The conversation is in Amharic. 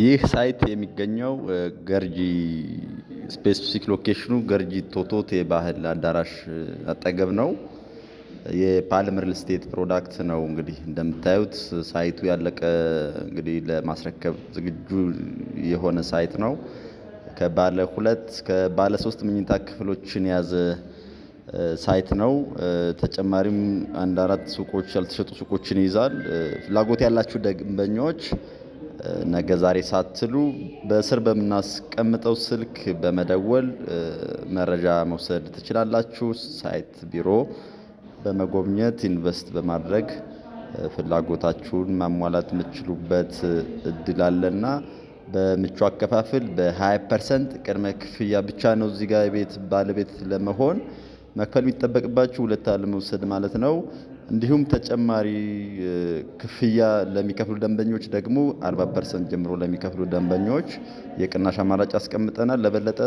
ይህ ሳይት የሚገኘው ገርጂ ስፔሲፊክ ሎኬሽኑ ገርጂ ቶቶት የባህል አዳራሽ አጠገብ ነው። የፓልም ሪል ስቴት ፕሮዳክት ነው። እንግዲህ እንደምታዩት ሳይቱ ያለቀ እንግዲህ ለማስረከብ ዝግጁ የሆነ ሳይት ነው። ከባለ 2 እስከ ባለ 3 መኝታ ክፍሎችን የያዘ ሳይት ነው። ተጨማሪም 4 ሱቆች ያልተሸጡ ሱቆችን ይይዛል። ፍላጎት ያላችሁ ደንበኞች ነገ ዛሬ ሳትሉ በስር በምናስቀምጠው ስልክ በመደወል መረጃ መውሰድ ትችላላችሁ። ሳይት ቢሮ በመጎብኘት ኢንቨስት በማድረግ ፍላጎታችሁን ማሟላት የምትችሉበት እድል አለና በምቹ አከፋፈል በ20% ቅድመ ክፍያ ብቻ ነው እዚህ ጋር የቤት ባለቤት ለመሆን መክፈል የሚጠበቅባችሁ 2 አለመውሰድ ማለት ነው። እንዲሁም ተጨማሪ ክፍያ ለሚከፍሉ ደንበኞች ደግሞ 40% ጀምሮ ለሚከፍሉ ደንበኞች የቅናሽ አማራጭ አስቀምጠናል። ለበለጠ